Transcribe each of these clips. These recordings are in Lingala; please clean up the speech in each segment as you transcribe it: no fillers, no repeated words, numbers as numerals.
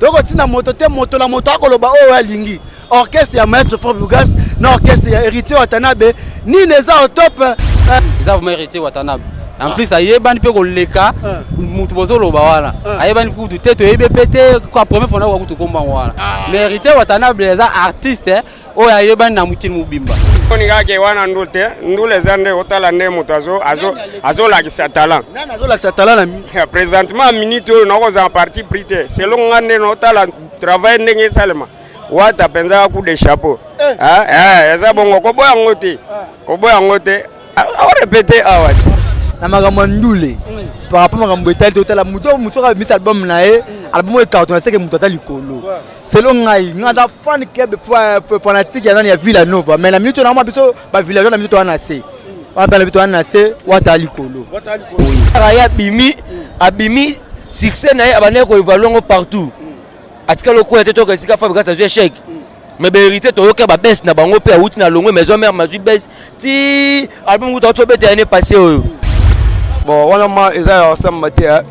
toko tina moto te moto la moto akoloba o alingi orchestre ya maestro Fabrigas na orchestre ya héritier Watanabe ni neza au top ça vous méritez Watanabe en plus ayebani pe ko leka mutu bozolo ba wana ayebani ku tete to ebpt ko premier fona ko to komba wana mais héritier Watanabe les artistes o ayebani na mutini mubimba koni kake wana ndute ndule zande otala nde mutu azo la kisa talent nana azo la kisa talent na présentement minute no ko za parti prité selon ngane no otala travail ndenge salema wata penza ku de chapeau eza bongo ko boya ngote a répéter awati na makambo ndule par rapport makambo etali totala muto ka mis album na e album e carton c'est que muto atali kolo selon ngai ngada fan club fanatique ya nani ya Villanova mais la minute na ma biso ba Villanova na minute wana se on parle biso wana se watali kolo ya abimi succès na abane ko evaluer partout atika loko ya teto ka sika Fabrigas azwe chèque mais vérité to yoka ba baisse na bango pe outi na longo maison mère mazui baisse ti album ko to bete année passée bon wana ma eza ensemble matin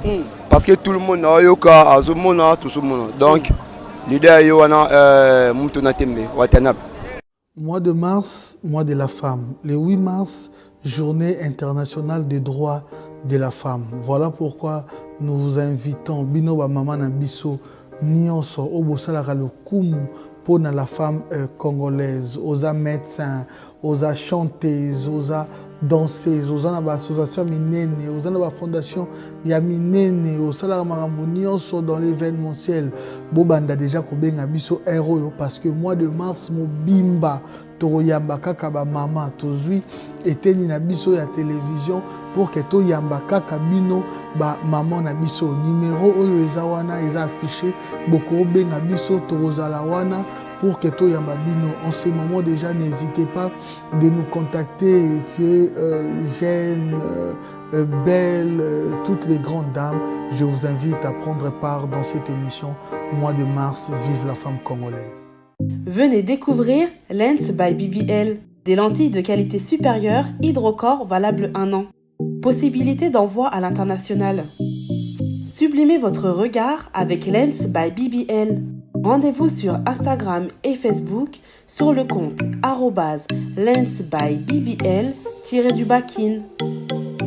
parce que tout le monde a yoka azomona tout ce monde donc l'idée yo wana mutuna tembe Watanabe. Mois de mars, mois de la femme. Le 8 mars, journée internationale des droits de la femme. Voilà pourquoi nous vous invitons bino ba mama na biso nyonso obosala ka lokumu pour la femme congolaise, aux médecins, aux chanteuses, aux danseuses, aux associations minene, aux fondations ya minene, aux salaramambonions sont dans l'événementiel. Bobanda déjà kobenga biso héros parce que mois de mars mo bimba toyamba kaka ba mama tozui eteni na biso ya télévision pour que toyamba kaka bino ba maman na biso numéro oyo eza wana eza affiché boko benga biso tozala wana pour que toyamba bino. En ce moment déjà n'hésitez pas de nous contacter Jeanne, Belle, toutes les grandes dames. Je vous invite à prendre part dans cette émission mois de mars. Vive la femme congolaise. Venez découvrir Lens by BBL, des lentilles de qualité supérieure, hydrocore valable 1 an. Possibilité d'envoi à l'international. Sublimez votre regard avec Lens by BBL. Rendez-vous sur Instagram et Facebook sur le compte @lensbybbl_kin.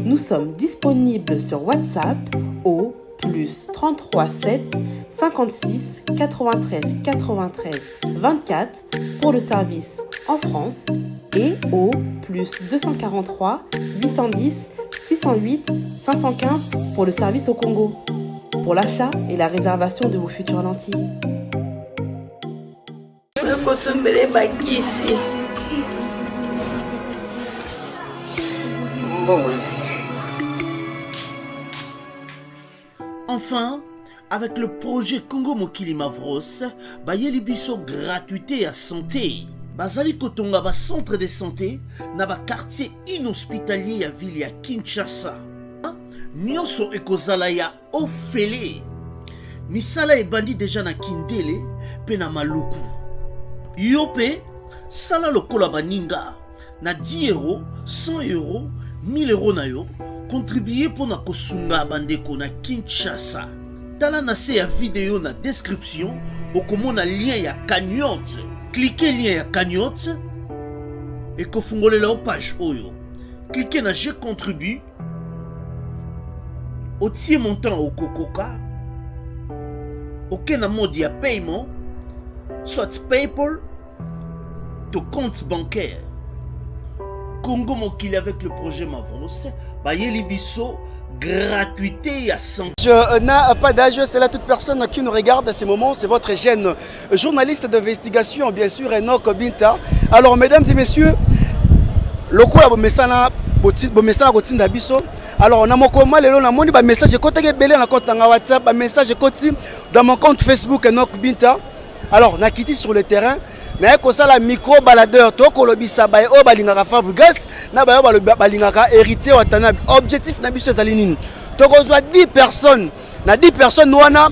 Nous sommes disponibles sur WhatsApp au +33 7 56 93 93 24 pour le service en France et au +243 810 608 515 pour le service au Congo. Pour l'achat et la réservation de vos futures lentilles. Enfin, avec le projet Congo Mokili Mavros, bayeli biso gratuité à santé. Bazali kotonga ba centre de santé na ba quartier inhospitalier ya ville ya Kinshasa. Nyonso ekozala ya ofele. Misala ebandi déjà na Kindele pe na Maluku. Yope sala lokola baninga na 10 euros, 100 euros, 1000 euros na yo. Contribuer pour na kosunga bandeko na Kinshasa. Tala na se ya vidéo na description okomona lien ya cagnotte. Cliquez lien ya cagnotte et kofungolela au page oyo. Cliquez na je contribue. Otie montant au Kokoka. Aucun mode de paiement, soit PayPal, ton compte bancaire. Congo Mokili avec le projet Mavros, Bayeli Bisso, gratuité à 100. Je n'ai pas d'âge, c'est là toute personne qui nous regarde à ce moment, c'est votre jeune journaliste d'investigation, bien sûr, Enoch Binta. Alors, mesdames et messieurs, le coup là, message à Bisso. Alors, on a mon comment les on a mon message côté belé na compte WhatsApp, message côté dans mon compte Facebook Enoch Binta. Alors, on a quitté sur le terrain. Mais comme ça la micro baladeur to ko lobisa bay o balingaka Fabrigas na bayo balingaka héritier Watanabe. Objectif na biso ezali nini? To kozwa 10 personnes. Na 10 personnes wana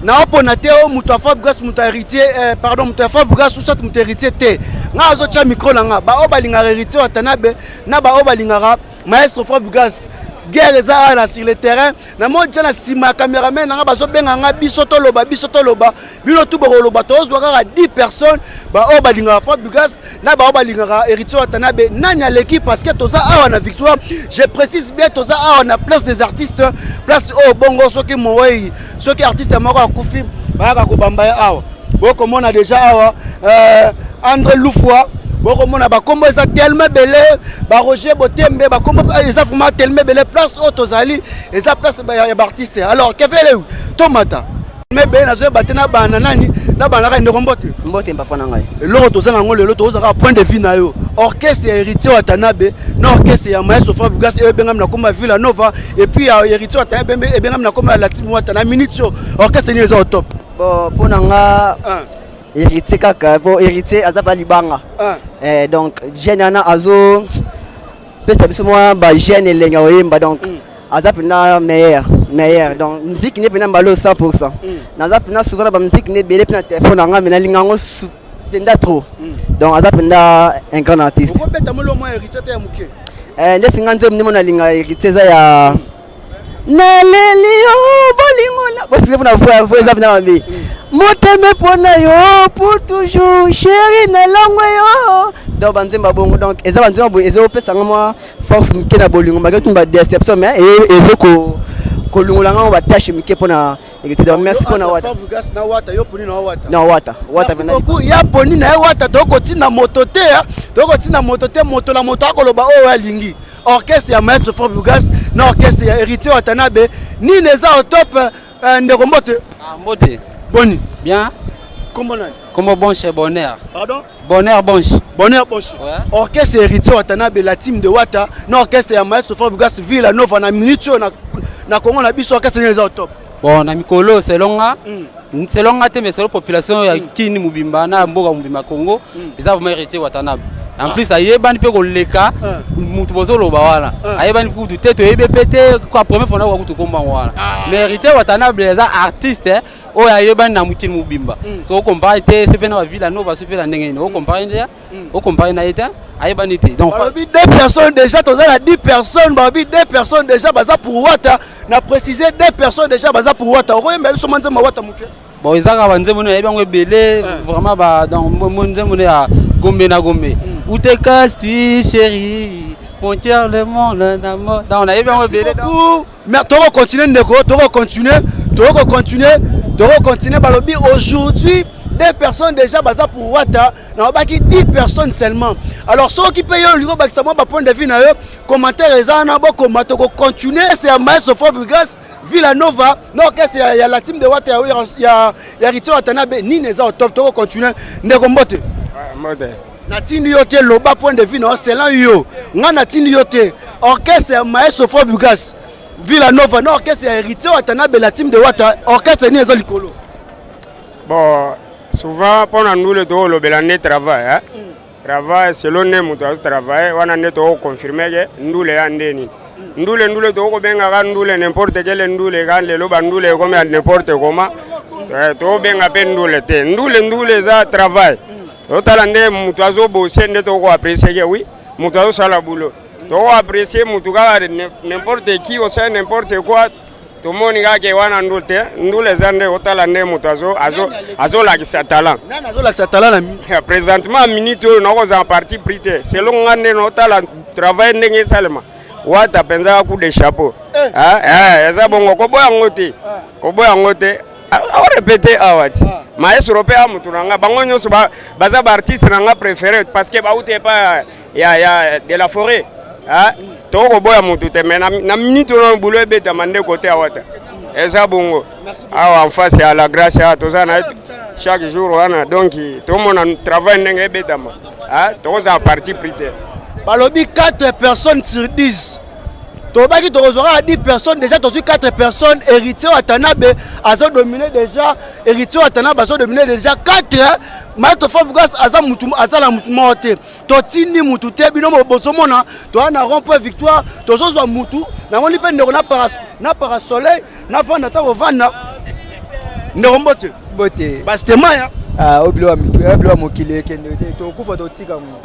na opona te o muto Fabrigas muto héritier pardon muto Fabrigas ou soit muto héritier te. Nga azo micro na nga ba o balingaka héritier Watanabe na ba o balingaka maestro Fabrigas guerre eza sur le terrain na mo jana sima cameraman nga bazo benga nga bisoto loba bino tout boloba tozwaka 10 personnes ba o balinga Fabrigas na ba o balinga Héritier Watanabe nani à l'équipe parce que toza awa na victoire je précise bien toza awa na place des artistes place o bongo soki moyi soki artiste moko akufi ba ka ko bamba awa boko mona déjà awa André Loufoua boko mona ba kombo eza tellement belé ba Roger Botembe ba kombo eza vraiment tellement belé place o tozali eza place ya ba artiste alors que fait le tomata mais ben na zo batena ba nani na ba na ndeko mbote papa na ngai loko tozana ngolo lelo tozaka point de vue na yo orchestre ya Héritier Watanabe na orchestre ya Maestro Fabrigas e bengam na koma Villa Nova et puis Héritier Watanabe e bengam na koma la team Watana minute orchestre ni eza au top bon pona nga Héritier kaka bon Héritier azaba libanga donc jeune azo pesa biso moi ba jeune lenga oyemba donc azapena meilleur donc musique n'est pas mbalo 100% nazapena souvent ba musique n'est belé na téléphone nga mena lingango penda trop donc azapena un grand artiste ko beta molo mo Héritier ta muke ndesi ngante mnimo na linga Héritier za ya na lelio bolingola bosi na voix ezapena mabe moteme pona yo pour toujours chérie na langwe yo donc banzemba bongo donc eza banzemba bo ezo pesa ngwa force mke na bolingo magatumba ba déception mais ezo ko lungolanga ba tâche mke pona donc merci pona wata Fabrigas na wata yo poni na wata na wata vena beaucoup ya poni na wata toko tina motote moto la moto akoloba o alingi orchestre ya Maestro Fabrigas na orchestre ya Héritier Watanabe ni neza au top ndeko mbote mbote boni bien comment nani comment bon chez Bonheur pardon Bonheur Bonche ouais. Orchestre Héritier Watanabe la team de Wata na orchestre ya Maestro Fabrigas Villa Nova na minute na Congo na biso orchestre neza au top bon na mikolo selonga te mais selon population ya kini mubimba na mboka mubimba Congo eza vraiment Héritier Watanabe en plus ayebani pe ko leka mutu bozolo ba wana ayebani ku du tete yebe pété quoi première fois na ko to komba wana mais Héritier Watanabe eza artiste o ayebani na mukini mubimba so o compare te se pena Villa Nova se pena ndenge o compare na eta ayebani te donc deux personnes déjà tozala 10 personnes babi 2 personnes déjà baza pour Wata na préciser 2 personnes déjà baza pour Wata o yemba so manze ma Wata muke bon ezaka banze mono yebango belé vraiment ba dans monze mono ya gombe na gombe où te casses-tu chérie mon cœur le monde d'amour dans on a yebango belé mais toko continuer balobi aujourd'hui 2 personnes déjà baza pour Wata na baki 10 personnes seulement alors ceux qui payent le bakisa moi ba point de vue na eux commentaire ezana bo commenter ko continuer c'est à Maestro Fabrigas Villa Nova non que c'est ya la team de Wata ya Héritier Watanabe ni neza au top to continuer ndeko mbote mbote na tindi yote loba point de vue na c'est là yo nga na tindi yote orchestre ya Maestro Fabrigas Villa Nova non orchestre ya Héritier Watanabe la team de Wata orchestre ni ezo likolo bon souvent pendant nous le dos le belane travail travail selon nous mutu travail wana neto confirmer que nous le andeni ndule to ko benga ga ndule n'importe quel ndule ga le loba ndule comme n'importe comment to benga pe ndule za travail to talande mutu azo bosser neto ko apprécier que oui mutu azo sala boulot to apprécier mutu ga n'importe qui au sein n'importe quoi to moni ga ke wana ndule zande o talande mutu azo la kisa talent nana azo la kisa talent na présentement minute no ko za parti prité selon ngane no talent travail ndenge salema Wata penza ku de chapeau eza bongo ko boya ngote a répéter awati Maestro pe amutu nanga bango nyoso baza ba artiste nanga préféré parce que ba outé pas ya de la forêt to ko boya mutu te mais na minute no boulot beta mande côté awata eza bongo awa en face à la grâce à tozana chaque jour wana donc to mona travail ndenge beta ma to za parti prité balobi 4 personnes sur 10 tobaki tozora 10 personnes déjà tozu 4 personnes Héritier Watanabe azo dominer déjà Héritier Watanabe azo dominer déjà 4 Maestro Fabrigas azala mutu mote totini mutu te bino bosomona to ana rond-point victoire tozozwa mutu na ngoli pe ndeko na parasoleil na vanda ta vanda ndeko mbote bote bastema ya obilo mokili kende to kufa to tika mo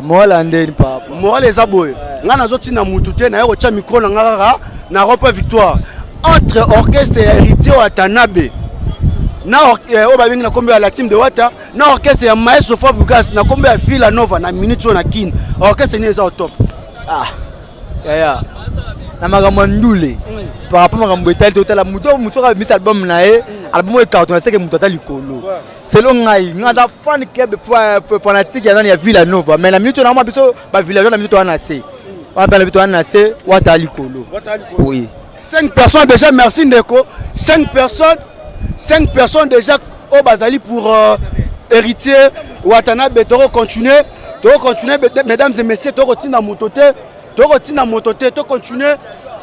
moral ndeni papa moral eza boye nga nazotina mutu te na yo tia micro na nga na ropa victoire entre orchestre ya Héritier Watanabe na o ba bingi na kombe ya la team de Wata na orchestre ya Maestro Fabregas na kombe ya Villa Nova na minute na kin orchestre ni eza au top ya na makambo ndule par rapport makambo etali total muto ka mis album na e album e carton na seke muto atali kolo selon ngai ngaza fan club fanatique ya nani ya Villa Nova mais la minute na ma biso ba village na minute wana se on appelle la minute wana se Wata ali kolo oui 5 personnes déjà merci Ndeko 5 personnes déjà au Bazali pour Héritier Watanabe to continuer mesdames et messieurs to continuer motote to continuer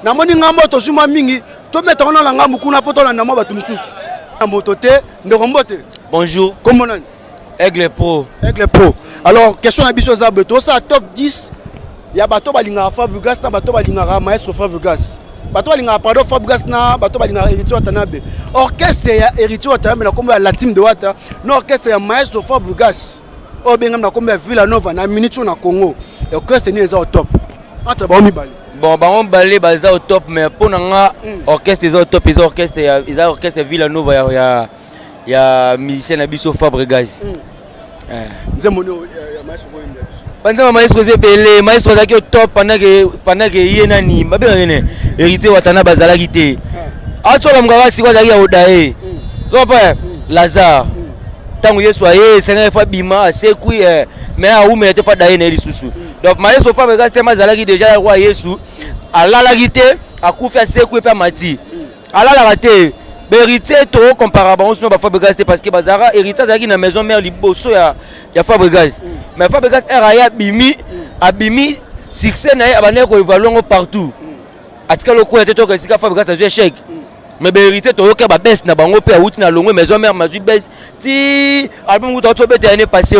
na moni ngambo to suma mingi to mettre na ngambo kuna poto na ndamo batu mususu na motote Ndeko Mbote. Bonjour. Comment on Aigle Pro. Alors question na biso za beto ça top 10 ya bato balinga Fabregas na bato balinga Maestro Fabregas. Bato balinga pardon Fabregas na bato balinga Héritier Watanabe. Orchestre ya Héritier Watanabe na kombo ya la team de Wata, na orchestre ya Maestro Fabregas. O benga na kombo ya Villa Nova na minute na Congo. Orchestre ni eza au top. Entre ba mibali. Bon ba on balé baza au top mais pour nga orchestre eza au top, eza orchestre Villa Nova ya musicien na biso Fabregas. Nzemoni ya Maestro Boyembe. Pendant Maestro Zebele, Maestro zaki au top pendant que yenani babe ngene Héritier Watanabe bazalaki te. Atsola mngaba sikwa zaki ya odae. Topa Lazare. Tango Yesu aye senga fa bima asekui mais a ume te fa dae na lisusu. Donc Maestro Fabregas te mazalaki déjà roi Yesu alalaki te akufi asekui pe mati. Alala te Héritier to comparable on ba Fabregas te parce que bazara Héritier zaki na maison mère liboso ya Fabregas. Mais Fabregas era abimi succès na abane ko evaluer partout. Atika loko ete to kesika Fabregas azue échec. Mais Héritier to yoka ba baisse na bango pe outi na longo maison mère mazui baisse ti album ko to bete année passée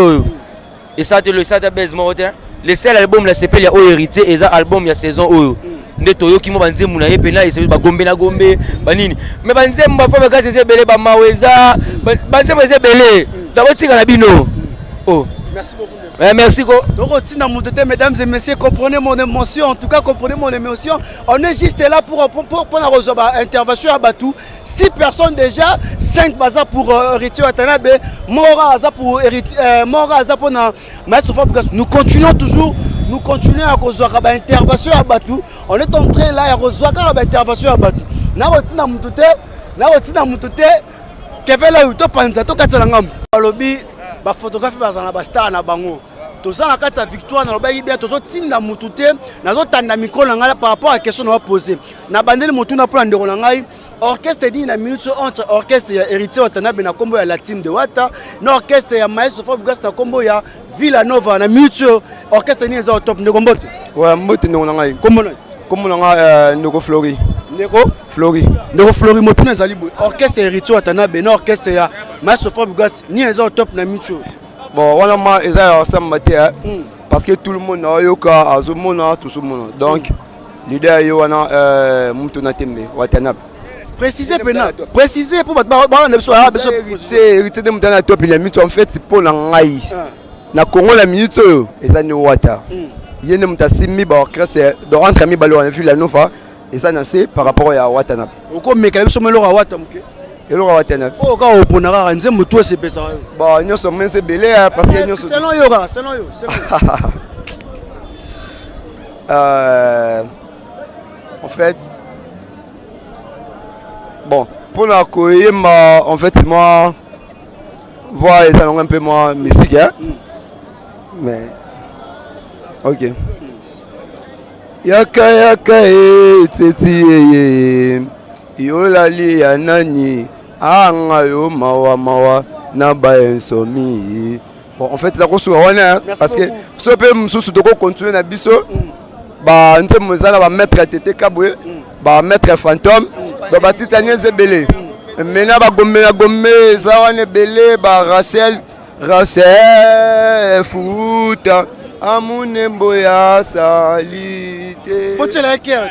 et ça te le ça ta baisse morte. Le seul album la s'appelle ya Héritier et ça album ya saison oyo. Nde toyo kimo banzemu na ye pena ese ba gombe na gombe banini mais banzemu ba Fabregas ese belé ba maweza banzemu ese belé d'abord tika na bino. Oh merci beaucoup. Merci go. Mesdames et messieurs, comprenez mon émotion. En tout cas, comprenez mon émotion. On est juste là pour la intervention à Batou. 6 personnes déjà, 5 bazar pour Héritier Watanabe, Mora Aza pour Maestro Fabregas. Nous continuons toujours. Nous continuons à cause de l'intervention à Batou. On est en train là à recevoir l'intervention à Batou. Narotina Moutoute, Kevin la Uto Panzato Katalangam. Alobi. Ba photographe bazana ba star na bango toza na kati ya victoire na loba yibia tozo tinda mutu te nazo tanda micro na ngala par rapport à question na poser na bandeli mutu na plan ndeko na ngai orchestre dit na minute entre orchestre ya Héritier Watanabe na kombo ya la team de Wata na orchestre ya Maestro Fabregas na kombo ya Villa Nova na minute orchestre ni eza au top Ndeko Mbote ouais Mbote ndeko na ngai kombo na ngai Ndeko Flori Ndeko Flori motuna ezali boy orchestre Héritier Watanabe na orchestre ya Maestro Fabregas ni eza au top na minute bon wana ma eza ensemble te parce que tout le monde a yoka azomona tout le monde donc l'idée yo wana mutu na tembe Watanabe préciser pour ba na biso c'est Héritier de mutu na top la minute en fait c'est pour la ngai na Congo la minute eza ni Wata yene mutu simi ba orchestre donc entre ami balo na Villa Nova et ça c'est par rapport à Watanabe oko meka biso melo wa Wata muke elo Watanabe o ka oponara nzembo to se pesa ba nyoso mense belé parce que nyoso selon yo en fait bon pour la koyema en fait moi voir les salons un peu moins musique hein mais OK yaka teti yolali ya nani anga yo mawa na ba ensomi bon en fait la kosu wana parce que so pe mususu to continuer na biso ba nzembo zala ba maître tete kabwe ba maître fantôme ba batista nyeze belé mena ba gombe za wana belé ba Racel futa amunembo ya salite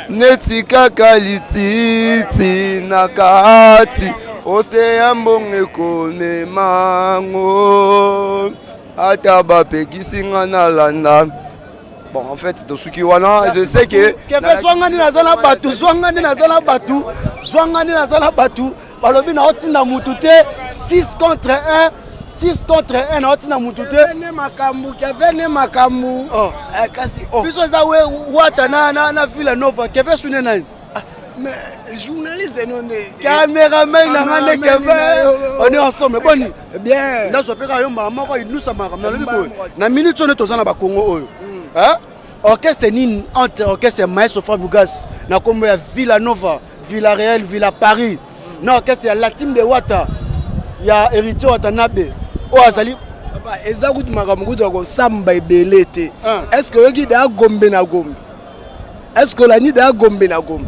netika kalititi na kati Océan bonge kone mango. Ataba pekisi ngana landa. Bon, en fait, dans ce qui wana, je sais que. Kefe swangani na zala batu, swangani na zala batu, swangani na zala batu. Balobi na otinda mutute 6 contre 1. 6 contre 1 na otinda mutute. Kevene makambu. Oh, Kasi oh. Biso za we wata na Villa Nova. Kefe sune nani? Mais journaliste de non caméraman na ngane Kevin. On est ensemble. Boni. Bien. Na sopeka yo mama ko inusa mara. Na lobi boy. Na minute on est tozana ba Congo oyo. Hein? Orchestre nini entre orchestre Maestro Fabugas na kombo ya Villa Nova, Villarreal, Villa Paris. Na orchestre ya la team de Wata. Ya Héritier Watanabe. O azali papa ezakuti makambo ko samba ebelete. Est-ce que yoki da gombe na gombe? Est-ce que la ni da gombe na gombe?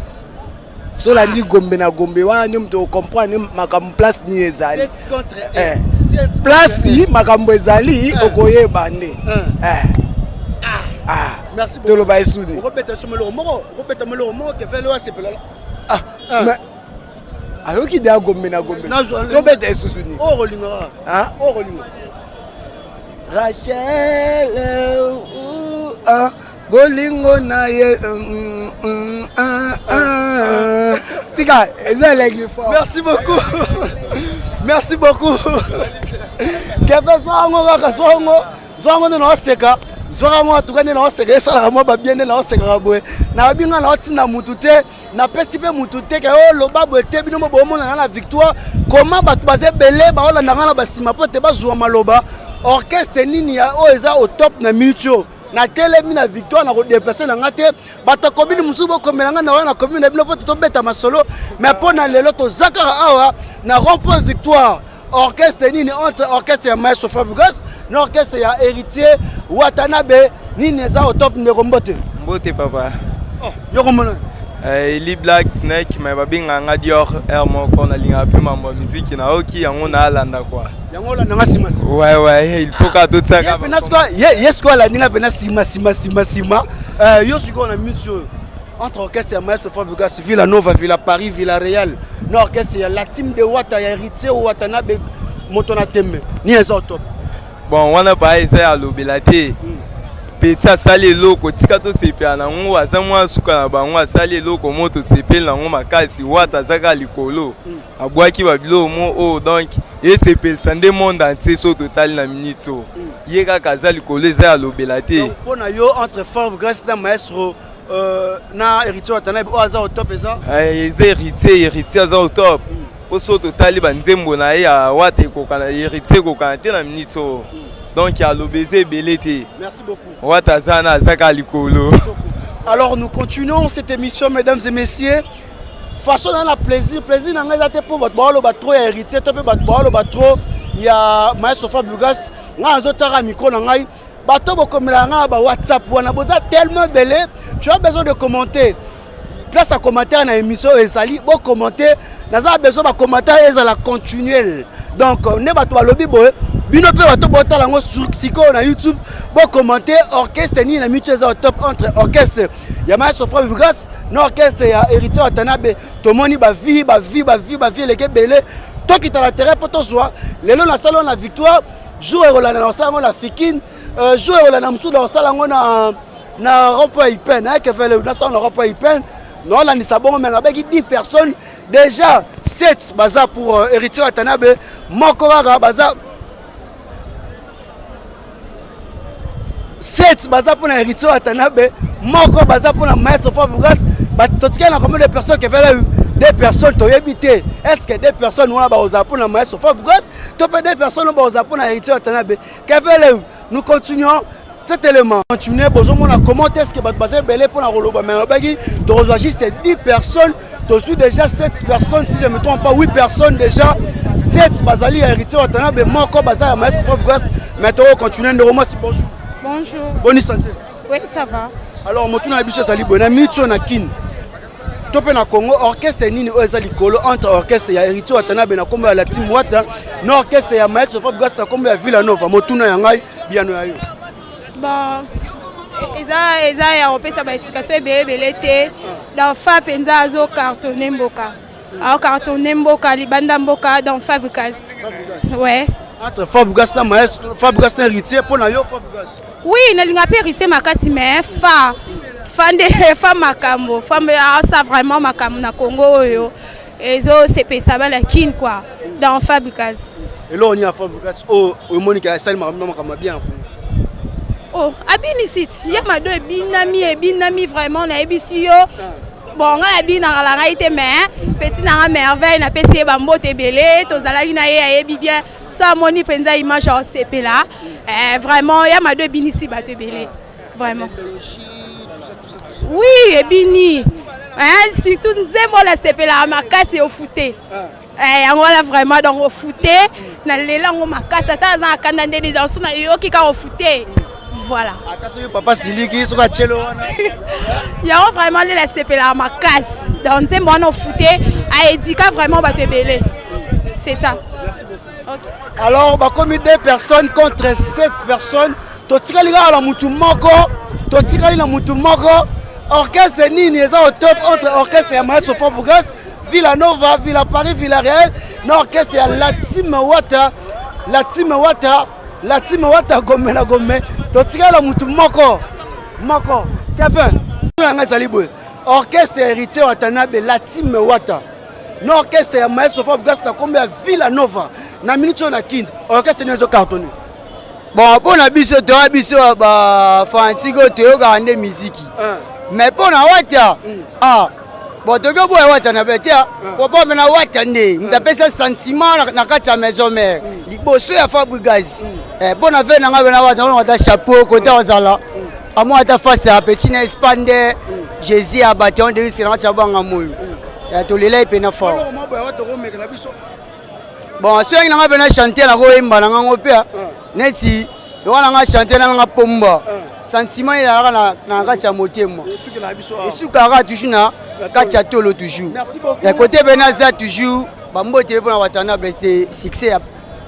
So la ni gombe na gombe wana ni mtu comprendre makambo place ni ezali. 7 contre 1. 7 place makambo ezali okoyeba nde. Merci beaucoup. Toloba esuni. Robeta somelo moko ke fele wa sepela. Mais ayoki da gombe na gombe. To beta esuni. O rolinga. Hein? O rolinga. Rachel bolingo na ye Tika, merci beaucoup. Merci beaucoup. Kefe swango kaka swango na oseka. Zora moi tout gagner na oseka sala moi ba bien na oseka boye. Na binga na otina mutute na pesi pe mutute ke o loba boye te bino mo bomona na victoire. Comment batu baze belé ba ola na ba sima pote ba zuwa maloba. Orchestre nini ya o eza au top na minute na telemi na victoire na ko dépasser na ngate bato komini musubo komelanga na wana komini na bino pote to beta masolo mais pona lelo to zakara awa na rempart victoire. Orchestre nini entre orchestre ya Maestro Fabugas na orchestre ya Héritier Watanabe nini eza au top numéro mbote papa. Oh yoko mona Ili Black Snake mais babinga nga Dior Hermo kona linga pe mambo musique na oki yango na alanda kwa yango la nga sima ouais il faut ka tout ça ka yes quoi la ninga pena sima yo siko na mutuo entre orchestre ya Maestro Fabugas Villa Nova Villa Paris Villarreal na orchestre ya la team de Wata ya Héritier Watanabe motona tembe ni eza au top. Bon wana pa eza ya lobelate Petsa sali loko tika to sepia na ngo azamwa suka na bango sali loko moto sepel na ngo makasi Wata zaka likolo abwaki babilo mo oh donc et sepel sande monde entier so total na minito yeka kaza likolo eza ya lobelate. Donc pona yo entre Fabugas na Maestro na Héritier Watanabe o aza au top eza Héritier aza au top po so total banzembo na ya Wata kokana Héritier kokana te na minito. Donc il y a l'obésé belete. Merci beaucoup. Watazana zaka likolo. Alors nous continuons cette émission mesdames et messieurs. Façon dans la plaisir na nga te po batlo batro ya Héritier to pe batlo batro ya Maestro Fabugas nga zotara micro na ngai bato bokomela nga ba WhatsApp wana boza tellement belé tu as besoin de commenter. Place à commentaire na émission ezali bo commenter naza besoin ba commentaire ezala continuel. Donc ne bato balobi boye bino pe bato botala ngo sur siko na YouTube bo commenter orchestre ni na mutuelle au top entre orchestre ya Maestro Fabugas na orchestre ya Héritier Watanabe to moni ba vie leke belé to ki tala terrain poto soa lelo na salon na victoire jour rolana na salon na fikine jour rolana musuda na salon na rempart ipen que fait le na salon na rempart ipen non là ni sabon mais avec 10 personnes déjà 7 baza pour Héritier Watanabe mokora baza 7 baza pour Héritier Watanabe moko baza pour Maestro Fabugas batotika na combien de personnes qui fait des personnes to habité est-ce que des personnes wana ba oza pour Maestro Fabugas to pe des personnes ba oza pour Héritier Watanabe que nous continuons cet élément. Continuez, bonjour, comment est-ce que votre basé belé pour la roloba mais de rejoindre juste 10 personnes, tu suis déjà 7 personnes si je ne me trompe pas 8 personnes déjà 7 basali Héritier Watanabe moko bazali Maestro Fabugas maintenant continuez de remonter bonjour. Bonjour. Bonne santé. Oui, ça va. Alors moi tout na biso sali bona mitso na kin. Topé na Congo orchestre nini oza likolo entre orchestre ya Héritier Watanabe na kombo ya la team Wata na orchestre ya Maestro Fabugas na kombo ya Villa Nova motuna ya ngai biano ya yo. Bon, eza ya opesa ba explication ebele te dans fa penza azo cartonner mboka. Alors cartonné mboka libanda mboka dans Fabregas. Ouais. Entre Fabregas na maestro, Fabregas na héritier pour na yo Fabregas. Oui, na linga pe héritier makasi mais femme makambo, femme ça vraiment makambo na Congo yo. Ezo c'est ça ba la kin quoi dans Fabregas. Et là on y a Fabregas oh Monica Estelle makambo bien. Oh, abini site. Y'a deux binami vraiment na ebisi yo. Bon, on a bien dans la été mais petit dans la merveille na pesi bambo tebele to zalaki na ye bien ça moni penza image en CP là. Vraiment y'a ma deux binisi ba tebele. Vraiment. Oui, et bini. Hein, surtout nzembo la CP là makasi au footé. On va vraiment dans au footé na lelango makasi ata za kandande des dans na yo ki ka au footé. Voilà. Attention papa Siliki soka chelo wana. Il y a vraiment la CP là ma casse. Dans ces moments fouté a éduqué vraiment ba tebele. C'est ça. Merci beaucoup. OK. Alors bah comme 2 personnes contre 7 personnes, to tikali la mutu moko, to tikali la mutu moko. Orchestre nini eza au top entre orchestre ya Maestro Fabregas, Villanova, Villa Paris, Villarreal, na orchestre ya la team Wata Gome na Gome. Totika la mutu moko Kevin nga zalibwe orchestre héritier Watanabe la team Wata no orchestre ya Maestro Fabregas na kombe ya Villanova na minute na kind orchestre nezo cartonné bon pour na biso ba fantigo to ga ande musique mais pour na Wata bon togo boya Wata na betia pour pas na Wata nde mtapesa sentiment na kati ya maison mère liboso ya Fabregas bon avait na ngaba na Wata on a chapeau côté ozala amo ata face à petit na espande Jésus a battu on de sera chabanga moyo ya to lela ipena fort bon so ngi ngaba na chanter na ko imba na ngo pe neti wana nga chanter na nga pomba sentiment ya na kati ya motema esuka toujours na kati ya tolo toujours ya côté benaza toujours bambote pour na Watanabe de succès ya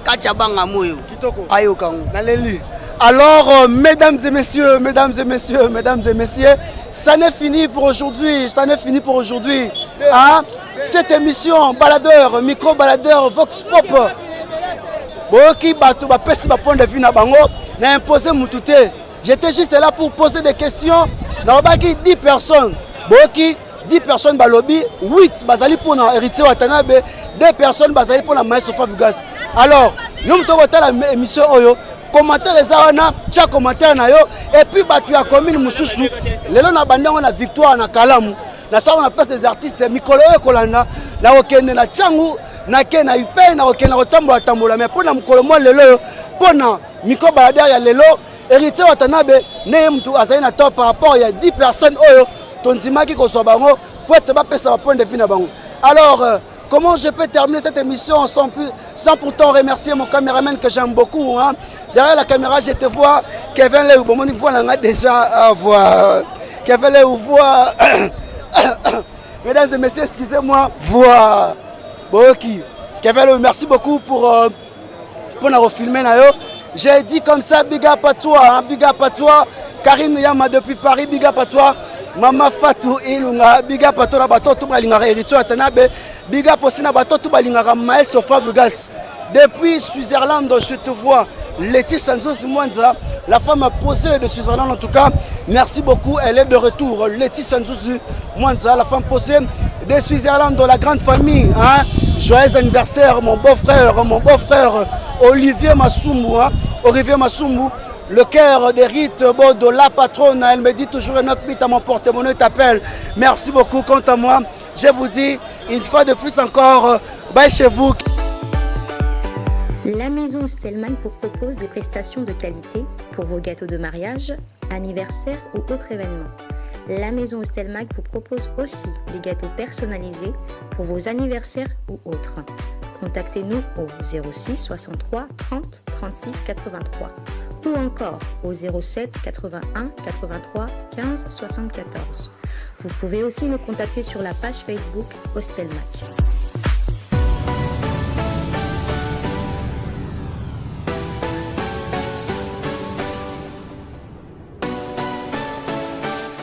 kati ya banga moyo ayo kango naleli. Alors mesdames et messieurs, ça n'est fini pour aujourd'hui, Hein? Cette émission baladeur, micro baladeur Vox Pop. Boki bato ba pesi ba point de vue na bango, na imposer mutute. J'étais juste là pour poser des questions. Na baki 10 personnes. Boki 10 personnes balobi, 8 bazali pour na héritier Watanabe, 2 personnes bazali pour la Maestro Fabregas. Alors, yo mtoko tala émission oyo, commentaire ezawana, tia commentaire na yo et puis batu ya commune mususu. Lelo na bandango na victoire na Kalamu. Na ça on a place des artistes mikolo ekolanda na okende na changu na ke na ipe na okende na tambola tambola mais pour na mukolo mo lelo pour na miko balader ya lelo héritier Watanabe ne mtu azali na top par rapport il y a 10 personnes oyo tonzimaki ko so bango pour être ba pesa ba point de vue na bango. Alors comment je peux terminer cette émission sans pourtant remercier mon caméraman que j'aime beaucoup hein? Derrière la caméra je te vois Kevin Leu bon mon voix là déjà à voir Kevin Leu voix mesdames et messieurs, excusez-moi, voix. Boki. Kevin, merci beaucoup pour nous refilmer. J'ai dit comme ça, big up à toi, hein, big up à toi. Karine Yama depuis Paris, big up à toi. Mama Fatou Ilunga, big up à toi, bateau tout balingara héritier Watanabe, big up aussi na bateau tout balingara Maestro Fabregas. Depuis Switzerland, je te vois. Laetitia Sanzos Mwanza, la femme posée de Switzerland en tout cas, merci beaucoup, elle est de retour. Laetitia Sanzos Mwanza, la femme posée de Switzerland, de la grande famille. Hein? Joyeux anniversaire, mon beau-frère Olivier Massoumou. Hein? Olivier Massoumou, le cœur des rites de la patronne. Elle me dit toujours un autre bit à mon porte-monnaie t'appelle. Merci beaucoup, quant à moi, je vous dis une fois de plus encore, bye chez vous. La maison Stelman vous propose des prestations de qualité pour vos gâteaux de mariage, anniversaire ou autres événements. La maison Stelman vous propose aussi des gâteaux personnalisés pour vos anniversaires ou autres. Contactez-nous au 06 63 30 36 83 ou encore au 07 81 83 15 74. Vous pouvez aussi nous contacter sur la page Facebook Hostelmac.